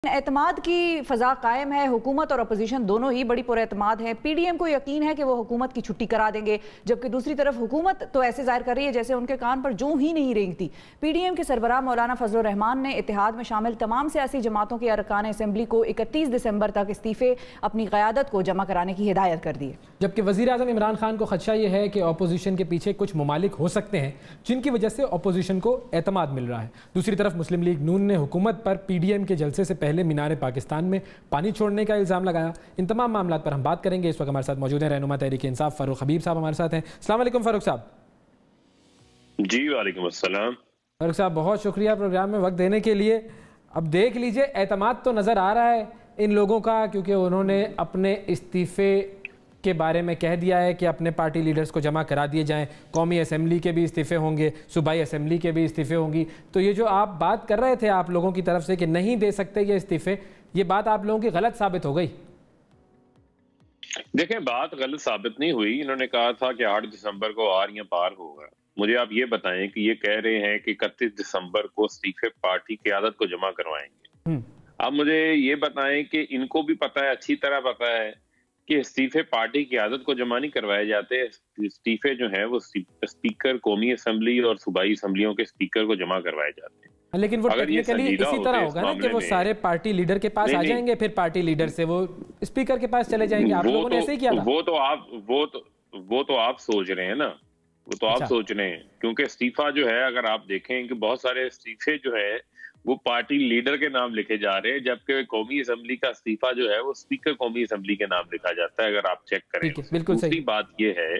एतमाद की फ़ज़ा कायम है। हुकूमत और अपोजिशन दोनों ही बड़ी पुरएतमाद है। पीडीएम को यकीन है कि वो हुकूमत की छुट्टी करा देंगे, जबकि दूसरी तरफ हुकूमत तो ऐसे जाहिर कर रही है जैसे उनके कान पर जूं ही नहीं रेंगती। पीडीएम के सरबराह मौलाना फजल रहमान ने इत्तेहाद में शामिल तमाम सियासी जमातों के अरकान असम्बली को 31 दिसंबर तक इस्तीफ़े अपनी क़यादत को जमा कराने की हिदायत कर दी है। जबकि वज़ीर आज़म इमरान खान को खदशा ये है कि अपोजिशन के पीछे कुछ ममालिक हो सकते हैं जिनकी वजह से अपोजिशन को एतमाद मिल रहा है। दूसरी तरफ मुस्लिम लीग नून ने हुकूमत पर पीडीएम के जलसे से पहले मीनार पाकिस्तान में पानी छोड़ने का इल्ज़ाम लगाया। इन तमाम मामलों पर हम बात करेंगे। इस वक्त हमारे साथ मौजूद हैं रहनुमा तहरीक इंसाफ फ़ारूक हबीब साहब हमारे साथ हैं। अस्सलाम वालेकुम फ़ारूक साहब। जी वालेकुम अस्सलाम। फ़ारूक साहब बहुत शुक्रिया प्रोग्राम में वक्त देने के लिए। अब देख लीजिए एतमाद तो नज़र आ रहा है इन लोगों का, क्योंकि उन्होंने अपने इस्तीफ़े के बारे में कह दिया है कि अपने पार्टी लीडर्स को जमा करा दिए जाएं। कौमी असम्बली के भी इस्तीफ़े होंगे, सूबाई असम्बली के भी इस्तीफ़े होंगी। तो ये जो आप बात कर रहे थे आप लोगों की तरफ से कि नहीं दे सकते ये इस्तीफ़े, ये बात आप लोगों की गलत साबित हो गई। देखें, बात गलत साबित नहीं हुई। इन्होंने कहा था कि 8 दिसंबर को आर या पार होगा। मुझे आप ये बताएं कि ये कह रहे हैं कि 31 दिसंबर को इस्तीफे पार्टी क़यादत को जमा करवाएंगे। अब मुझे ये बताएं कि इनको भी पता है, अच्छी तरह पता है कि इस्तीफे पार्टी की आदत को जमा नहीं करवाए जाते। इस्तीफे जो है वो स्पीकर कौमी असम्बली और सूबाई असम्बलियों के स्पीकर को जमा करवाए जाते हैं। लेकिन वो टेक्निकली इसी तरह होगा ना कि वो सारे पार्टी लीडर के पास आ जाएंगे, फिर पार्टी लीडर से वो स्पीकर के पास चले जाएंगे। आप लोगों ने ऐसे ही किया था। वो तो आप सोच रहे हैं ना, वो तो आप सोच रहे हैं, क्योंकि इस्तीफा जो है अगर आप देखें कि बहुत सारे इस्तीफे जो है वो पार्टी लीडर के नाम लिखे जा रहे हैं, जबकि कौमी असम्बली का इस्तीफा जो है वो स्पीकर कौमी असम्बली के नाम लिखा जाता है। अगर आप चेक करें बिल्कुल दूसरी बात ये है,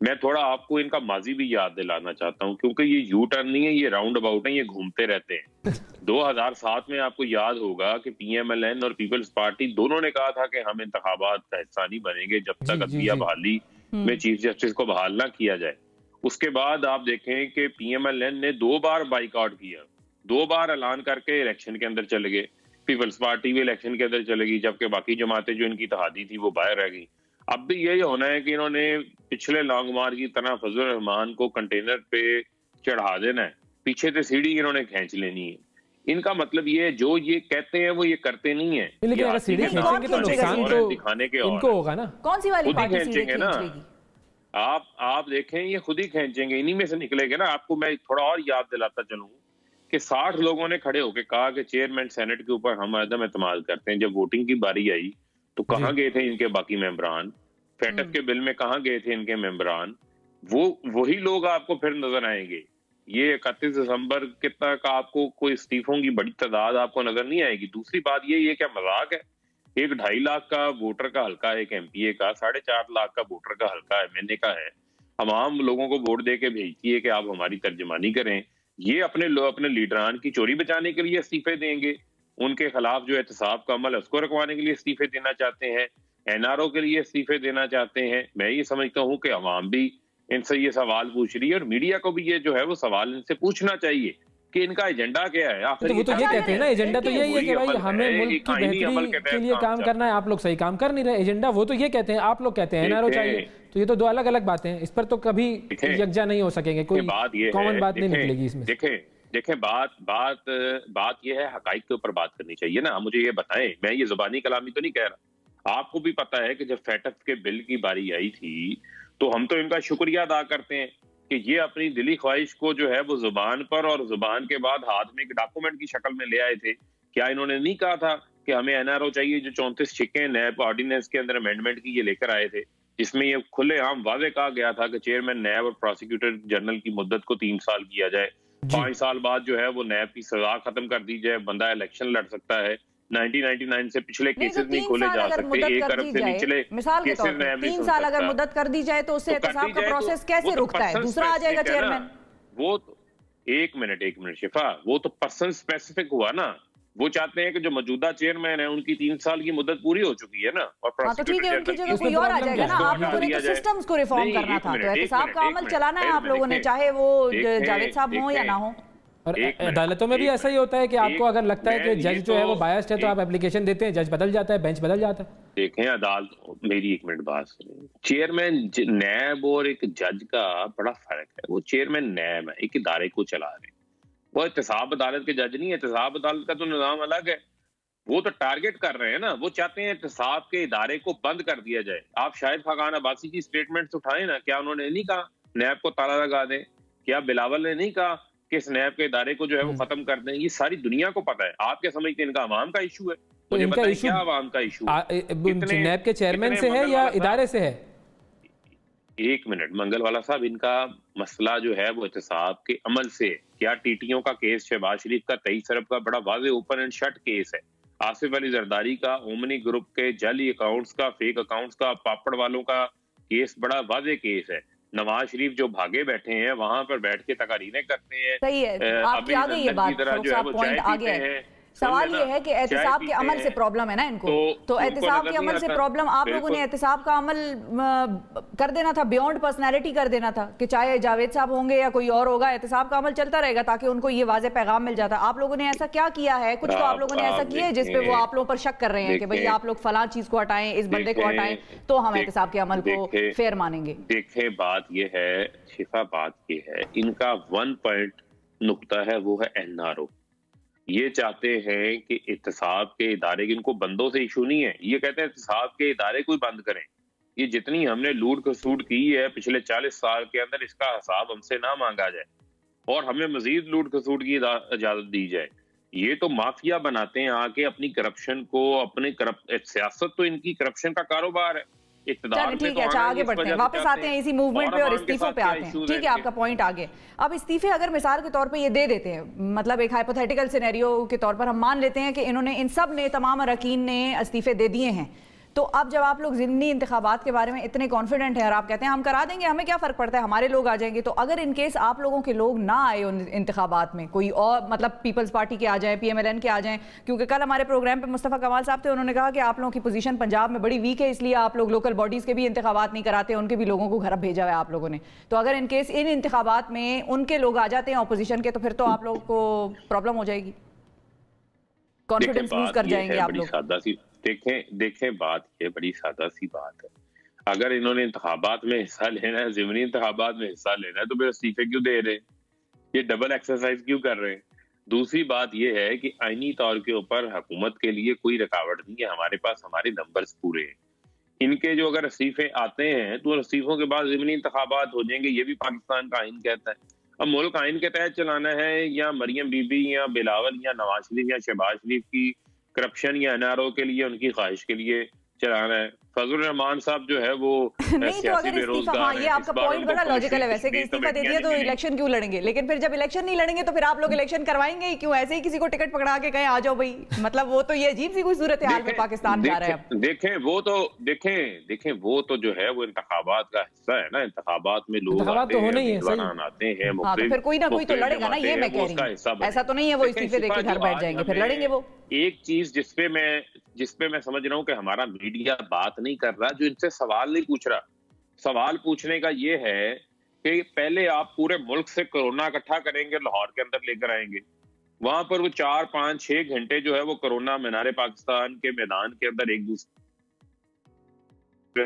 मैं थोड़ा आपको इनका माजी भी याद दिलाना चाहता हूं, क्योंकि ये यू टर्न नहीं है, ये राउंड अबाउट है, ये घूमते रहते हैं। 2007 में आपको याद होगा कि पीएमएलएन और पीपल्स पार्टी दोनों ने कहा था कि हम इंतखाबात का हिस्सा नहीं बनेंगे जब तक अदलिया बहाली में चीफ जस्टिस को बहाल ना किया जाए। उसके बाद आप देखें कि पीएमएलएन ने 2 बार बाइकआउट किया, 2 बार ऐलान करके इलेक्शन के अंदर चले गए। पीपल्स पार्टी भी इलेक्शन के अंदर चले गई, जबकि बाकी जमातें जो इनकी इत्तेहादी थी वो बाहर रह गई। अब भी यही होना है कि इन्होंने पिछले लॉन्ग मार्च की तरह फजल रहमान को कंटेनर पे चढ़ा देना है, पीछे से सीढ़ी इन्होंने खींच लेनी है। इनका मतलब ये है, जो ये कहते हैं वो ये करते नहीं है। लेकिन अगर सीढ़ी खींचेंगे तो नुकसान तो दिखाने के इनको होगा ना। कौन सी वाली पार्टी खींचेंगे ना, आप देखें ये खुद ही खींचेंगे, इन्हीं में से निकलेंगे ना। आपको मैं थोड़ा और याद दिलाता चलूं कि 60 लोगों ने खड़े होकर कहा कि चेयरमैन सेनेट के ऊपर हम अदम एतमाद करते हैं। जब वोटिंग की बारी आई तो कहाँ गए थे इनके बाकी मेंबरान? फेटक के बिल में कहाँ गए थे इनके मेंबरान? वही लोग आपको फिर नजर आएंगे। ये 31 दिसंबर के तक आपको कोई इस्तीफों की बड़ी तादाद आपको नजर नहीं आएगी। दूसरी बात ये क्या मजाक है? 1.5 लाख का वोटर का हल्का, एक एमपीए का 4.5 लाख का वोटर का हल्का एमएनए का है। हम आम लोगों को वोट दे के भेजती है कि आप हमारी तर्जमानी करें। ये अपने लीडरान की चोरी बचाने के लिए इस्तीफे देंगे, उनके खिलाफ जो एहतसाब का अमल है उसको रुकवाने के लिए इस्तीफे देना चाहते हैं, एनआरओ के लिए इस्तीफे देना चाहते हैं। मैं ये समझता हूँ कि अवाम भी इनसे ये सवाल पूछ रही है और मीडिया को भी ये जो है वो सवाल इनसे पूछना चाहिए कि इनका एजेंडा क्या है। तो वो तो ये कहते हैं ना, एजेंडा तो यही है कि भाई हमें मुल्क की बेहतरी के लिए काम करना है। आप लोग सही काम कर नहीं रहे, एजेंडा वो तो ये कहते हैं, आप लोग कहते हैं एनआरओ चाहिए। तो ये तो 2 अलग अलग बातें हैं, इस पर तो कभी यकजा नहीं हो सकेंगे, कोई कॉमन बात नहीं निकलेगी इसमें। देखें बात ये है, हकाइक के ऊपर बात करनी चाहिए ना। मुझे ये बताएं, मैं ये जुबानी कलामी तो नहीं कह रहा। आपको भी पता है कि जब फेटक के बिल की बारी आई थी तो हम तो इनका शुक्रिया अदा करते हैं कि ये अपनी दिली ख्वाहिश को जो है वो जुबान पर और जुबान के बाद हाथ में एक डॉक्यूमेंट की शक्ल में ले आए थे। क्या इन्होंने नहीं कहा था कि हमें एनआरओ चाहिए? जो 34 छिक्के नैब ऑर्डिनेंस के अंदर अमेंडमेंट की ये लेकर आए थे, जिसमें ये खुलेआम वादे कहा गया था कि चेयरमैन नैब और प्रोसिक्यूटर जनरल की मुद्दत को 3 साल किया जाए, 5 साल बाद जो है वो नैब की सजा खत्म कर दी जाए, बंदा इलेक्शन लड़ सकता है। 1999 से पिछले केसेस नहीं खोले जा सकते, 1 अरब से निचले मिसाल के तौर पर 3 साल अगर मुद्दत कर दी जाए तो उससे एहतसाब का प्रोसेस कैसे रुकता है? दूसरा आ जाएगा चेयरमैन। वो तो एक मिनट शिफा, वो तो पर्सन स्पेसिफिक हुआ ना। वो चाहते हैं कि जो मौजूदा चेयरमैन है उनकी 3 साल की मुद्दत पूरी हो चुकी है ना, और तो ठीक है, उनकी जगह कोई और आ जाएगा ना। आप लोगों ने तो सिस्टम्स को रिफॉर्म करना था, तो एहतसाब का अमल चलाना है आप लोगों ने, चाहे वो जावेद साहब हो या ना हो। और अदालतों में भी ऐसा ही होता है कि आपको अगर लगता है कि जज जो है वो बायस्ड है तो आप एप्लीकेशन देते हैं, जज बदल जाता है, बेंच बदल जाता है। देखें अदालत, मेरी 1 मिनट बात सुनिए। चेयरमैन नैब और एक जज का बड़ा फर्क है। वो चेयरमैन नैब है, एक इदारे को चला रहे, वो एहतसाब अदालत के जज नहीं है। एहतसाब अदालत का तो निज़ाम अलग है। वो तो टारगेट कर रहे हैं ना, वो चाहते हैं एहतसाब के इदारे को बंद कर दिया जाए। आप शाहिद खाकान अब्बासी की स्टेटमेंट्स उठाएं ना, क्या उन्होंने नहीं कहा नैब को ताला लगा दें? क्या बिलावल ने नहीं कहा कि इस नैब के इदारे को जो है वो खत्म कर दें? ये सारी दुनिया को पता है। आप क्या समझते हैं इनका अवाम का इशू है? तो मुझे इनका बताएं इशू क्या अवाम का इशू है? नैब के चेयरमैन से है या इदारे से है? एक मिनट मंगलवाला साहब, इनका मसला जो है वो एहतसाब के अमल से है। क्या टीटीओ का केस शहबाज शरीफ का 23 अरब का बड़ा वाज़ेह ओपन एंड शट केस है? आसिफ अली जरदारी का, ओमनी ग्रुप के जाली अकाउंट्स का, फेक अकाउंट्स का, पापड़ वालों का केस बड़ा वाज़ेह केस है। नवाज शरीफ जो भागे बैठे हैं वहां पर बैठ के तकारीरें करते हैं। सही है, आपकी आ गई ये बात, पॉइंट आ गया है। सवाल ये है कि एहतिसाब के अमल से प्रॉब्लम है ना इनको, तो एहतिसाब के अमल से प्रॉब्लम। आप लोगों ने एहतिसाब का अमल कर देना था, बियॉन्ड पर्सनैलिटी कर देना था कि चाहे जावेद साहब होंगे या कोई और होगा, एहतिसाब का अमल चलता रहेगा ताकि उनको ये वाज़ेह पैगाम मिल जाता। आप लोगों ने ऐसा क्या किया है? कुछ तो आप लोगों ने ऐसा किया है जिसपे वो आप लोगों पर शक कर रहे हैं कि भाई आप लोग फलां चीज को हटाएं, इस बंदे को हटाएं तो हम एहतिसाब के अमल को फेयर मानेंगे। देखें बात ये है शिफा, बात ये है इनका 1 पॉइंट नुक्ता है वो है एनआरओ। ये चाहते हैं कि एहतसाब के इदारे, इनको बंदों से इशू नहीं है, ये कहते हैं एहतसाब के इदारे को बंद करें। ये जितनी हमने लूट खसूट की है पिछले 40 साल के अंदर, इसका हिसाब हमसे ना मांगा जाए और हमें मजीद लूट खसूट की इजाजत दी जाए। ये तो माफिया बनाते हैं आके अपनी करप्शन को, अपने सियासत तो इनकी करप्शन का कारोबार है। ठीक है, अच्छा आगे बढ़ते हैं, वापस आते हैं इसी मूवमेंट पे और इस्तीफों पे आते हैं। ठीक है, आपका पॉइंट आगे। अब इस्तीफे अगर मिसाल के तौर पे ये दे देते हैं, मतलब एक हाइपोथेटिकल सिनेरियो के तौर पर हम मान लेते हैं कि इन्होंने, इन सब ने, तमाम अरकान ने इस्तीफे दे दिए हैं, तो अब जब आप लोग ज़िमनी इंतखाबात के बारे में इतने कॉन्फिडेंट हैं और आप कहते हैं हम करा देंगे, हमें क्या फ़र्क पड़ता है, हमारे लोग आ जाएंगे, तो अगर इन केस आप लोगों के लोग ना आए उन इंतखाबात में, कोई और मतलब पीपल्स पार्टी के आ जाएं, PMLN के आ जाएं, क्योंकि कल हमारे प्रोग्राम पे मुस्तफ़ा कमाल साहब थे, उन्होंने कहा कि आप लोगों की पोजीशन पंजाब में बड़ी वीक है, इसलिए आप लोग लोकल बॉडीज़ के भी इंतखाबात नहीं कराते, उनके भी लोगों को घर भेजा है आप लोगों ने। तो अगर इन केस इन इंतखाबात में उनके लोग आ जाते हैं अपोजिशन के, तो फिर तो आप लोगों को प्रॉब्लम हो जाएगी, कॉन्फिडेंस लूज कर जाएंगे आप लोग। देखें बात ये बड़ी सादा सी बात है। अगर इन्होंने इंतखाबात में हिस्सा लेना है, ज़िमनी इंतखाबात में हिस्सा लेना है, तो फिर इस्तीफे क्यों दे रहे हैं? ये डबल एक्सरसाइज क्यों कर रहे हैं? दूसरी बात ये है कि आईनी तौर के ऊपर हुकूमत के लिए कोई रुकावट नहीं है, हमारे पास हमारे नंबर्स पूरे हैं। इनके जो अगर इस्तीफे आते हैं तो इस्तीफों के बाद ज़िमनी इंतखाबात हो जाएंगे, ये भी पाकिस्तान का आइन कहता है। अब मुल्क आइन के तहत चलाना है या मरियम बीबी या बिलावल या नवाज शरीफ या शहबाज शरीफ की करप्शन या एनआरओ के लिए, उनकी ख्वाहिश के लिए चलाना है? फजल रहमान साहब जो है वो नहीं, तो अगर इस्तीफा, हाँ ये आपका पॉइंट बड़ा लॉजिकल है वैसे कि इस्तीफा दे दिया तो इलेक्शन क्यों लड़ेंगे, लेकिन फिर जब इलेक्शन नहीं लड़ेंगे तो फिर आप लोग इलेक्शन करवाएंगे ही क्यों? ऐसे ही किसी को टिकट पकड़ा के कहें आ जाओ भाई, मतलब वो तो ये अजीब सी कोई सूरत हाल में पाकिस्तान जा रहा है। देखें वो तो जो है वो इंतखाबात का हिस्सा है ना, इंतखाबात में लोग आते हैं, तो फिर कोई ना कोई तो लड़ेगा ना, ये मैं कह रही हूँ। ऐसा तो नहीं है वो इस्तीफे देके घर बैठ जाएंगे, फिर लड़ेंगे वो। एक चीज जिसपे मैं समझ रहा हूँ कि हमारा मीडिया बात नहीं कर रहा, जो इनसे सवाल नहीं पूछ रहा। सवाल पूछने का ये है कि पहले आप पूरे मुल्क से कोरोना इकट्ठा करेंगे, लाहौर के अंदर लेकर आएंगे, वहां पर वो 4, 5, 6 घंटे जो है वो कोरोना मीनार पाकिस्तान के मैदान के अंदर एक दूसरे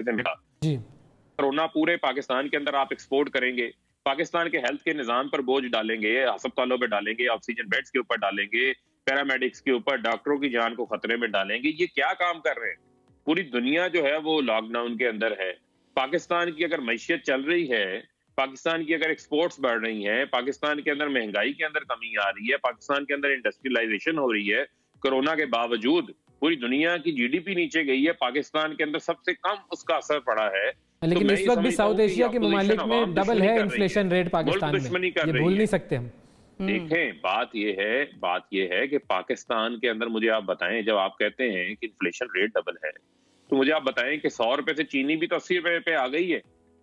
से मिला। कोरोना पूरे पाकिस्तान के अंदर आप एक्सपोर्ट करेंगे, पाकिस्तान के हेल्थ के निजाम पर बोझ डालेंगे, अस्पतालों पे डालेंगे, ऑक्सीजन बेड्स के ऊपर डालेंगे, पैरामेडिक्स के ऊपर, डॉक्टरों की जान को खतरे में डालेंगे। ये क्या काम कर रहे हैं? पूरी दुनिया जो है वो लॉकडाउन के अंदर है। पाकिस्तान की अगर मैशियत चल रही है, पाकिस्तान की अगर एक्सपोर्ट्स बढ़ रही हैं, पाकिस्तान के अंदर महंगाई के अंदर कमी आ रही है, पाकिस्तान के अंदर इंडस्ट्रियलाइजेशन हो रही है, कोरोना के बावजूद पूरी दुनिया की GDP नीचे गई है, पाकिस्तान के अंदर सबसे कम उसका असर पड़ा है। लेकिन इस वक्त भी साउथ एशिया के ममालिक में डबल है इन्फ्लेशन रेट पाकिस्तान में, ये भूल नहीं सकते हम। देखें बात ये है कि पाकिस्तान के अंदर, मुझे आप बताएं, जब आप कहते हैं कि इन्फ्लेशन रेट डबल है, तो मुझे आप बताएं कि 100 रुपए से चीनी भी तो 80 रुपए पे आ गई है।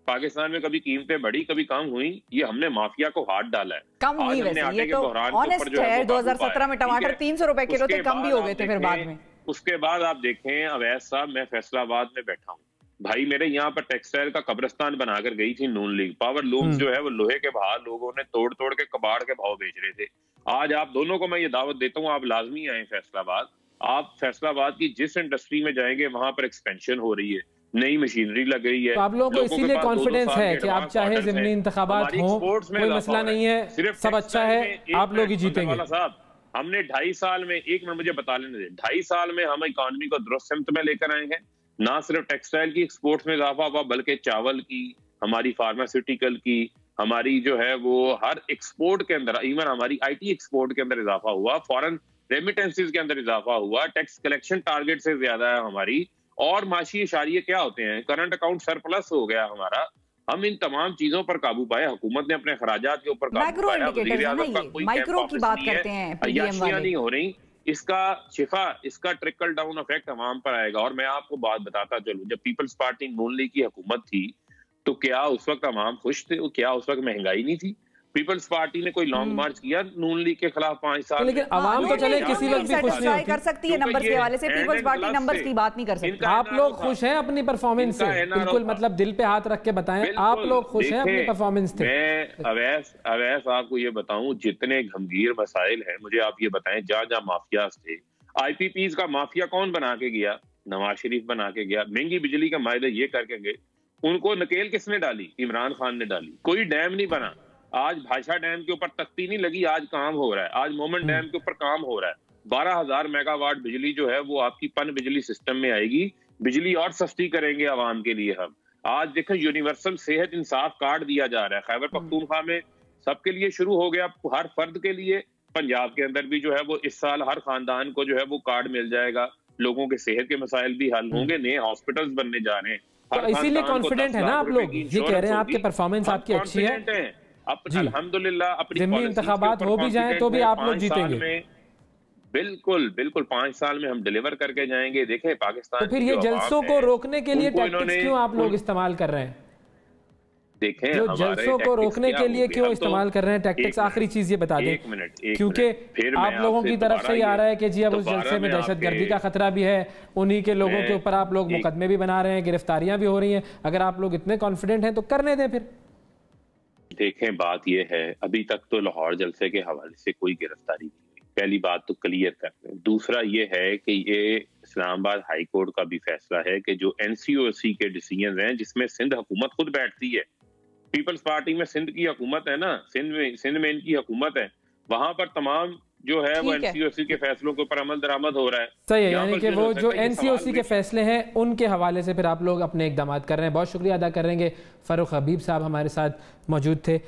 पाकिस्तान में कभी कीमतें बढ़ी, कभी कम हुई, ये हमने माफिया को हाथ डाला है। कम हुई वैसे, ये तो ऑनेस्ट है। 2017 में टमाटर 300 रुपए किलो थे, कम भी हो गए थे फिर बाद में। उसके बाद आप देखें अवैध साहब, मैं फैसलाबाद में बैठा हूँ भाई, मेरे यहाँ पर टेक्सटाइल का कब्रिस्तान बनाकर गई थी नून लीग। पावर लूम्स जो है वो लोहे के भाव लोगों ने तोड़ तोड़ के कबाड़ के भाव बेच रहे थे। आज आप दोनों को मैं ये दावत देता हूँ, आप लाजमी आए फैसलाबाद। आप फैसलाबाद की जिस इंडस्ट्री में जाएंगे वहां पर एक्सपेंशन हो रही है, नई मशीनरी लग गई है। तो आप लोगों को इसीलिए कॉन्फिडेंस है कि आप चाहे ज़िमनी इंतखाबात हो, कोई मसला नहीं है, सब अच्छा है, आप लोग ही जीतेंगे। साहब हमने 2.5 साल में, 1 मिनट मुझे बता लेने दे, 2.5 साल में हम इकॉनमी को दुरुस्त सिमत में लेकर आए हैं। ना सिर्फ टेक्सटाइल की एक्सपोर्ट्स में इजाफा हुआ, बल्कि चावल की, हमारी फार्मास्यूटिकल की, हमारी जो है वो हर एक्सपोर्ट के अंदर, इवन हमारी IT एक्सपोर्ट के अंदर इजाफा हुआ, फॉरेन रेमिटेंसेस के अंदर इजाफा हुआ, टैक्स कलेक्शन टारगेट से ज्यादा है हमारी, और माशी इशारिये क्या होते हैं, करंट अकाउंट सरप्लस हो गया हमारा। हम इन तमाम चीजों पर काबू पाए, हुकूमत ने अपने खराजात के ऊपर काबू पाया। वज़ीर आज़म का कोई माइक्रो की बात करते हैं, अयाशियां नहीं हो रही, इसका शिफा, इसका ट्रिकल डाउन इफेक्ट अवाम पर आएगा। और मैं आपको बात बताता चलूं, जब पीपल्स पार्टी नून लीग की हुकूमत थी तो क्या उस वक्त अवाम खुश थे? क्या उस वक्त महंगाई नहीं थी? पीपल्स पार्टी ने कोई लॉन्ग मार्च किया नून लीग के खिलाफ 5 साल? लेकिन अवाम तो चले किसी वक्त भी खुश नहीं कर सकती है नंबर्स के हवाले से, पीपल्स पार्टी नंबर्स की बात नहीं कर सकती। आप लोग खुश हैं अपनी परफॉर्मेंस से? बिल्कुल, मतलब दिल पे हाथ रख के बताएं, आप लोग खुश हैं अपनी परफॉर्मेंस से? मैं अवैस आपको ये बताऊं, जितने गंभीर मसाइल हैं, मुझे आप ये बताएं, जहां जहां माफियाज थे, IPPs का माफिया कौन बना के गया? नवाज शरीफ बना के गया। महंगी बिजली का मायदा ये करके गए, उनको नकेल किसने डाली? इमरान खान ने डाली। कोई डैम नहीं बना, आज भाषा डैम के ऊपर तख्ती नहीं लगी, आज काम हो रहा है। आज मोमन डैम के ऊपर काम हो रहा है। 12,000 मेगावाट बिजली जो है वो आपकी पन बिजली सिस्टम में आएगी। बिजली और सस्ती करेंगे आवाम के लिए हम। आज देखें, यूनिवर्सल सेहत इंसाफ कार्ड दिया जा रहा है खैबर पख्तूनख्वा में, सबके लिए शुरू हो गया, हर फर्द के लिए। पंजाब के अंदर भी जो है वो इस साल हर खानदान को जो है वो कार्ड मिल जाएगा। लोगों के सेहत के मसाइल भी हल होंगे, नए हॉस्पिटल्स बनने जा रहे हैं। तो इसीलिए कॉन्फिडेंट है ना आप लोग? ये कह रहे हैं आपकी परफॉर्मेंस आपकी अच्छी है, अल्हम्दुलिल्लाह। अपनी इंतखाबात हो भी जाए तो भी आप लोग जीतेंगे। बिल्कुल बिल्कुल, 5 साल में हम डिलीवर करके जाएंगे। देखें पाकिस्तान, तो फिर ये जलसों को रोकने के लिए टैक्टिक्स क्यों आप लोग इस्तेमाल कर रहे हैं? देखें, जो जलसों को रोकने के लिए क्यों इस्तेमाल कर रहे हैं टैक्टिक्स? आखिरी चीज ये बता दें, क्योंकि आप लोगों की तरफ से ये आ रहा है कि जी अब उस जलसे में दहशतगर्दी का खतरा भी है, उन्हीं के लोगों के ऊपर आप लोग मुकदमे भी बना रहे हैं, गिरफ्तारियां भी हो रही हैं। अगर आप लोग इतने कॉन्फिडेंट हैं तो करने दें फिर। देखें, बात यह है, अभी तक तो लाहौर जलसे के हवाले से कोई गिरफ्तारी नहीं हुई। पहली बात तो क्लियर करते हैं। दूसरा ये है कि ये इस्लामाबाद हाई कोर्ट का भी फैसला है कि जो NCOC के डिसीजन हैं, जिसमें सिंध हुकूमत खुद बैठती है, पीपल्स पार्टी में सिंध की हुकूमत है ना, सिंध में इनकी हुकूमत है, वहां पर तमाम जो है वो NCOC के फैसलों के ऊपर अमल दरामद हो रहा है। सही है, यानी कि वो जो NCOC के फैसले हैं उनके हवाले से फिर आप लोग अपने इकदाम कर रहे हैं। बहुत शुक्रिया अदा करेंगे। फारूक हबीब साहब हमारे साथ मौजूद थे।